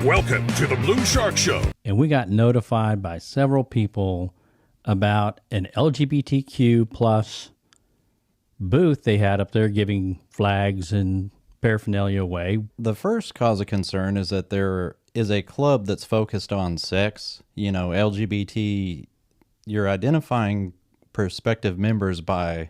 Welcome to the Blue Shark Show. And we got notified by several people about an LGBTQ plus booth they had up there giving flags and paraphernalia away. The first cause of concern is that there is a club that's focused on sex. You know, LGBT, you're identifying prospective members by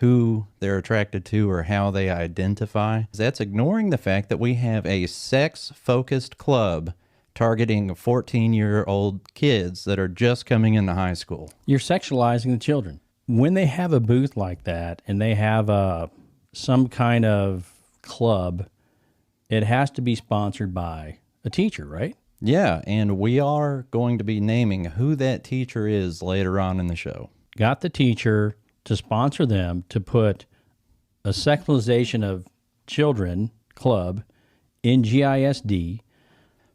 who they're attracted to or how they identify. That's ignoring the fact that we have a sex-focused club targeting 14-year-old kids that are just coming into high school. You're sexualizing the children. When they have a booth like that and they have some kind of club, it has to be sponsored by a teacher, right? Yeah, and we are going to be naming who that teacher is later on in the show. Got the teacher to sponsor them to put a sexualization of children club in GISD.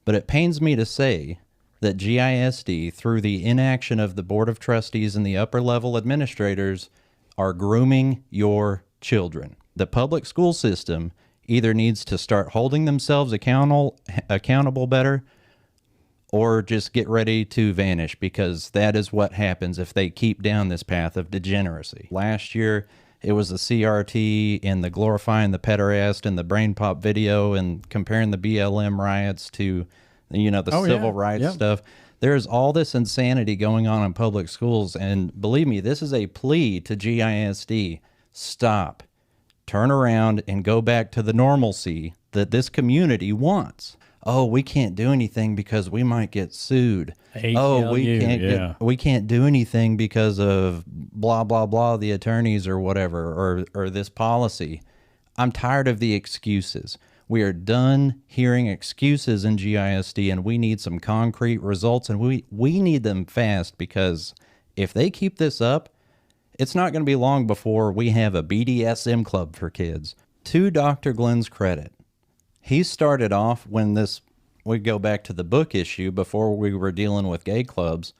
But it pains me to say that GISD, through the inaction of the Board of Trustees and the upper level administrators, are grooming your children. The public school system either needs to start holding themselves accountable better, or just get ready to vanish, because that is what happens if they keep down this path of degeneracy. Last year, it was the CRT and the glorifying the pederast and the brain pop video and comparing the BLM riots to, the civil rights stuff. There's all this insanity going on in public schools, and believe me, this is a plea to GISD. Stop, turn around, and go back to the normalcy that this community wants. Oh, we can't do anything because we might get sued. We can't do anything because of blah, blah, blah, the attorneys or whatever, or this policy. I'm tired of the excuses. We are done hearing excuses in GISD, and we need some concrete results, and we need them fast, because if they keep this up, it's not going to be long before we have a BDSM club for kids. To Dr. Glenn's credit, he started off we go back to the book issue before we were dealing with gay clubs.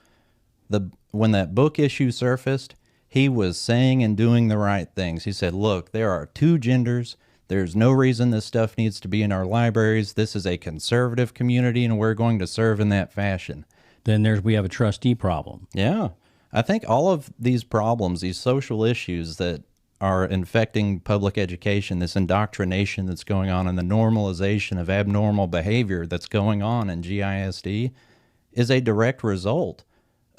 When that book issue surfaced, he was saying and doing the right things. He said, look, there are two genders. There's no reason this stuff needs to be in our libraries. This is a conservative community, and we're going to serve in that fashion. Then we have a trustee problem. Yeah. I think all of these problems, these social issues that are infecting public education, this indoctrination that's going on, and the normalization of abnormal behavior that's going on in GISD, is a direct result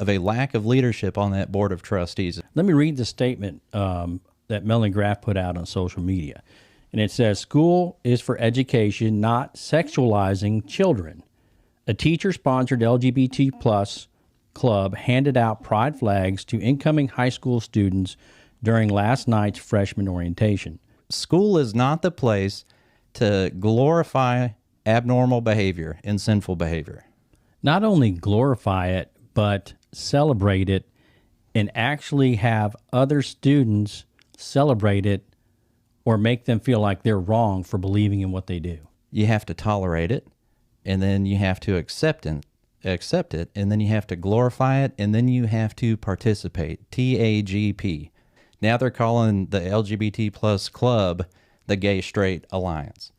of a lack of leadership on that board of trustees. Let me read the statement that Melanie Graff put out on social media. And it says, school is for education, not sexualizing children. A teacher-sponsored LGBT plus club handed out pride flags to incoming high school students during last night's freshman orientation. School is not the place to glorify abnormal behavior and sinful behavior. Not only glorify it, but celebrate it, and actually have other students celebrate it or make them feel like they're wrong for believing in what they do. You have to tolerate it, and then you have to accept it, and then you have to glorify it, and then you have to participate. TAGP. Now they're calling the LGBT plus club the Gay Straight Alliance.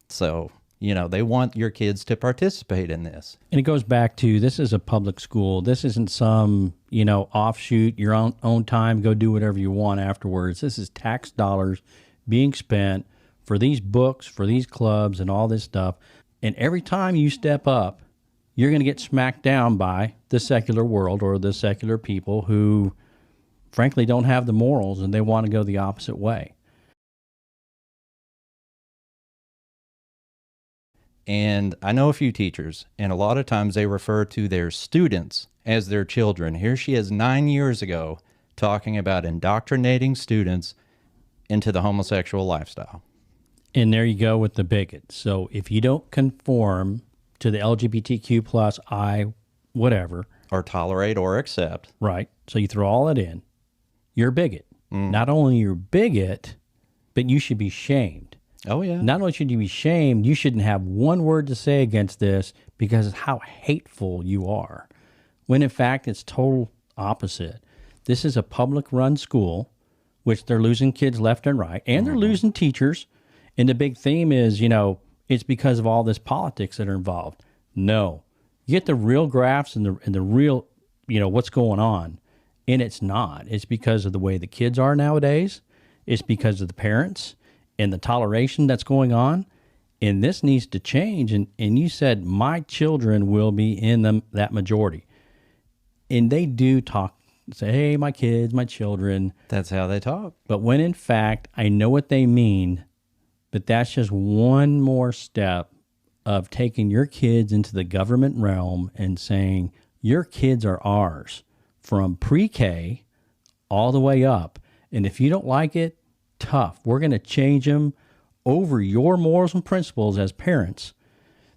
So, they want your kids to participate in this. And it goes back to, this is a public school. This isn't some, offshoot, your own time, go do whatever you want afterwards. This is tax dollars being spent for these books, for these clubs, and all this stuff. And every time you step up, you're going to get smacked down by the secular world or the secular people who frankly don't have the morals, and they want to go the opposite way. And I know a few teachers, and a lot of times they refer to their students as their children. Here she is 9 years ago talking about indoctrinating students into the homosexual lifestyle. And there you go with the bigot. So if you don't conform to the LGBTQ plus whatever, or tolerate or accept. Right. So you throw all it in. You're a bigot. Not only you're a bigot, but you should be shamed. Oh, yeah. Not only should you be shamed, you shouldn't have one word to say against this because of how hateful you are. When in fact, it's total opposite. This is a public-run school, which they're losing kids left and right, and they're losing teachers. And the big theme is, it's because of all this politics that are involved. No. You get the real graphs and the real, what's going on. And it's not. It's because of the way the kids are nowadays. It's because of the parents and the toleration that's going on. And this needs to change. And you said, my children will be in that majority. And they do talk, say, hey, my kids, my children. That's how they talk. But when in fact, I know what they mean, but that's just one more step of taking your kids into the government realm and saying, your kids are ours from pre-K all the way up. And if you don't like it, tough. We're going to change them over your morals and principles as parents.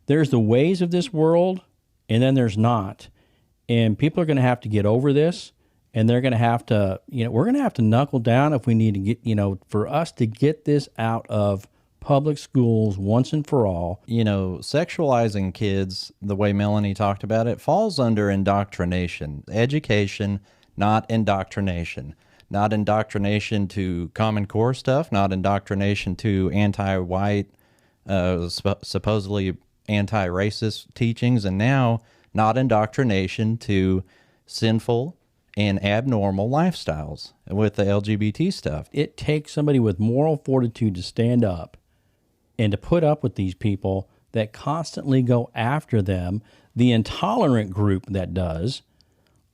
There's the ways of this world, and then there's not. And people are going to have to get over this, and they're going to have to, we're going to have to knuckle down if we need to get, for us to get this out of public schools once and for all. Sexualizing kids, the way Melanie talked about it, falls under indoctrination. Education, not indoctrination. Not indoctrination to Common Core stuff, not indoctrination to anti-white, supposedly anti-racist teachings, and now not indoctrination to sinful and abnormal lifestyles with the LGBT stuff. It takes somebody with moral fortitude to stand up and to put up with these people that constantly go after them, the intolerant group that does,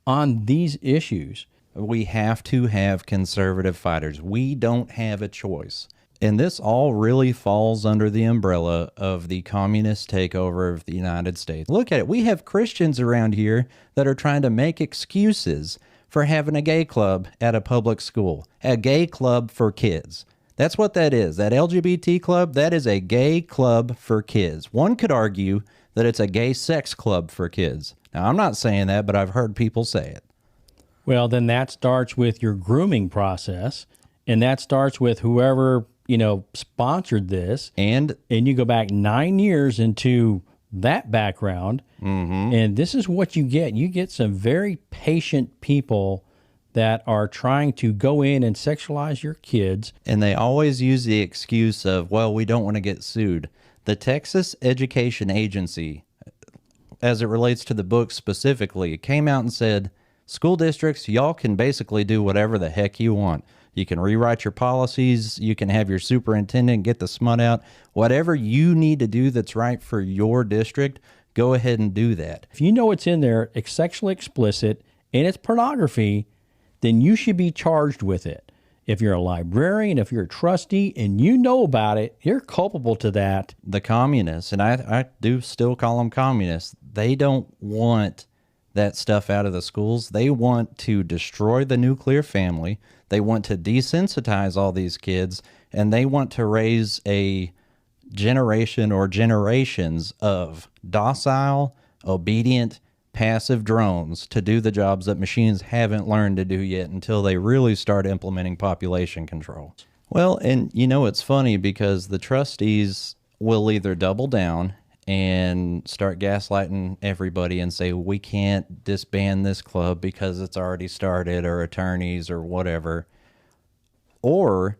on these issues. We have to have conservative fighters. We don't have a choice. And this all really falls under the umbrella of the communist takeover of the United States. Look at it. We have Christians around here that are trying to make excuses for having a gay club at a public school. A gay club for kids. That's what that is. That LGBT club, that is a gay club for kids. One could argue that it's a gay sex club for kids. Now, I'm not saying that, but I've heard people say it. Well, then that starts with your grooming process, and that starts with whoever, sponsored this. And you go back 9 years into that background, and this is what you get. You get some very patient people that are trying to go in and sexualize your kids. And they always use the excuse of, well, we don't want to get sued. The Texas Education Agency, as it relates to the book specifically, came out and said, school districts, y'all can basically do whatever the heck you want. You can rewrite your policies. You can have your superintendent get the smut out. Whatever you need to do that's right for your district, go ahead and do that. If you know it's in there, it's sexually explicit, and it's pornography, then you should be charged with it. If you're a librarian, if you're a trustee, and you know about it, you're culpable to that. The communists, and I do still call them communists, they don't want that stuff out of the schools. They want to destroy the nuclear family. They want to desensitize all these kids, and they want to raise a generation or generations of docile, obedient, passive drones to do the jobs that machines haven't learned to do yet until they really start implementing population control. Well, and it's funny because the trustees will either double down and start gaslighting everybody and say, we can't disband this club because it's already started, or attorneys or whatever. Or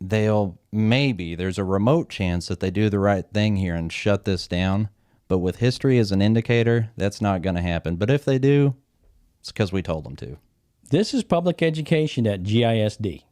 there's a remote chance that they do the right thing here and shut this down. But with history as an indicator, that's not going to happen. But if they do, it's because we told them to. This is public education at GISD.